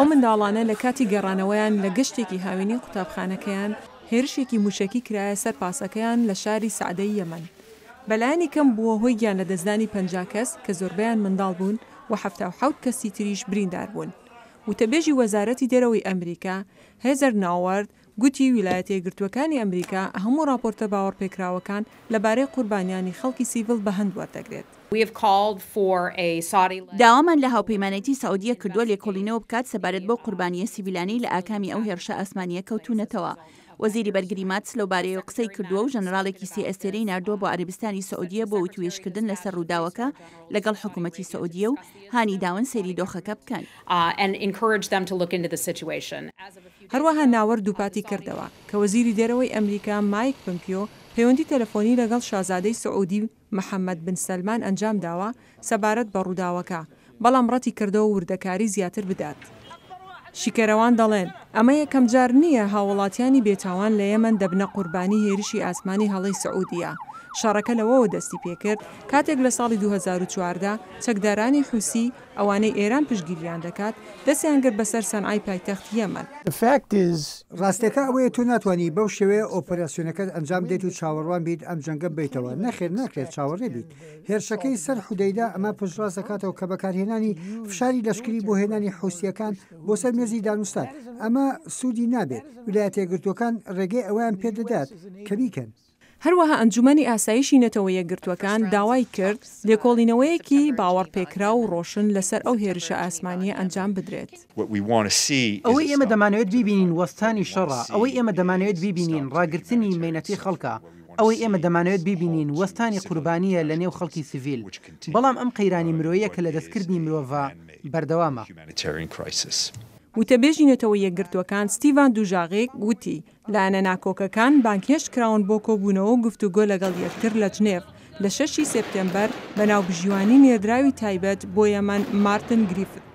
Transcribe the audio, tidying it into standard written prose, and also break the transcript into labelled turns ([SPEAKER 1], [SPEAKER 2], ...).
[SPEAKER 1] ئەو منداڵانە لە کاتی گەڕانەوەیان لە گەشتێکی هاوینی قوتابخانەکەیان هێرشێکی موشەکی کرایە سەر پاسەکەیان لە شاری سەعدەی یەمەن. بەلایانی کەم بووە هۆی گیان لە دەستدانی 50 کەس کە زۆربیان منداڵ بوون و 77 کەسی تریش بریندار بوون. وتەبێژی وەزارەتی دەرەوەی ئەمریکا هێزەر ناوەرد گوتی ویلایەتە یەکگرتووەکانی ئەمریکا هەموو راپۆرتە باوەڕپێکراوەکان لەبارەی قوربانیانی خەڵکی سیڤڵ بە هەند وەردەگرێت.
[SPEAKER 2] داوامان لە هاوپەیمانێتی سعودیە کردووە لێکۆڵینەوە بکات سەبارەت بۆ قوربانیە سیڤیلانی لە ئاکامی ئەو هێرشە ئاسمانیە کەوتونەتەوە. وەزیری بەرگری ماتس لەوبارەیەوە قسەی کردووە و ژەنەراڵێکی CSRی ناردووە بۆ عەربستانی سعودیە بۆ وتوێژکردن لەسەر ڕووداوەکە لەگەڵ حکوومەتی سعودیە و هانی داون سەیری دۆخەکە بکەن.
[SPEAKER 1] هەروەها ناوەرد دووپاتی کردەوە کە وەزیری دەرەوەی ئەمریکا مایک پۆمپیۆ پەیوەندی تەلەفۆنی لەگەڵ شازادەی سعودی محەممەد بن سەلمان ئەنجام داوە سەبارەت بە ڕووداوەکە، بەڵام ڕەتی کردەوە وردەکاری زیاتر بدات. شیکەرەوان دەڵێن ئەمە یەکەم جار نییە هاوڵاتیانی بێتاوان لە یەمەن دەبنە قوربانی هێرشی ئاسمانی هەڵەی سعودیە. شەڕەکە لەوەوە دەستی پێکرد کاتێک لە ساڵی 2014 چەکدارانی حوسی ئەوانەی ئێران پشتگیریان دەکات دەستیان کرد بەسەر سەنعای پایتەختی یەمەن.
[SPEAKER 3] ڕاستەکە ئەوەیە تۆ ناتوانانی بەو شێوەیە ئۆپەراسیۆنەکەت ئەنجام دێت و چاوەڕوان بیت ئەم جەنگە بیتەوە. نەخێر ناکرێت چاوەڕێ بیت. هێرشەکەی سەر حودەیدا ئەمە پشتڕاست دەکاتەوە کە بەکارهێنانی فشاری لەشکری بۆ هێنانی حوسیەکان بۆ سەر مێزی دانوستان. ئەمە سوودی نابێت. ویلایەتە یەکگرتووەکان ڕێگەی ئەویان پێدەدات کە بیکەن.
[SPEAKER 1] هەروەها ئەنجومەنی ئاسایشی نەتەوە یەکگرتووەکان داوای کرد لێکۆڵینەوەیەکی باوەڕپێکرا و ڕۆشن لەسەر ئەو هێرشە ئاسمانیە ئەنجام بدرێت.
[SPEAKER 4] ئەوەی ئێمە دەمانەوێت بیبینین وەستانی شەڕە، ئەوەی ئێمە دەمانەوێت بیبینین ڕاگررتنی مێنەتی خەڵکە، ئەوەی ئێمە دەمانەوێت بیبینین وەستانی قوربانیە لە نێو خەڵکی سیڤیل. بەڵام ئەم قەیرانی مرۆیە کە لە دەستکردنی مرۆڤ بەردەوامە.
[SPEAKER 1] وتەبێژی نێتەوە یەکگرتووەکان ستیڤان دوژاغێک گوتی لایەنە ناکۆکەکان بانکێشت کراون بۆ کۆبوونەوە و گفتوگۆ لەگەڵ یەکتر لە جنێڤ لە 6 سپتێمبەر بە ناوبژیوانی نێردراوی تایبەت بۆ یەمەن مارتن گریفت.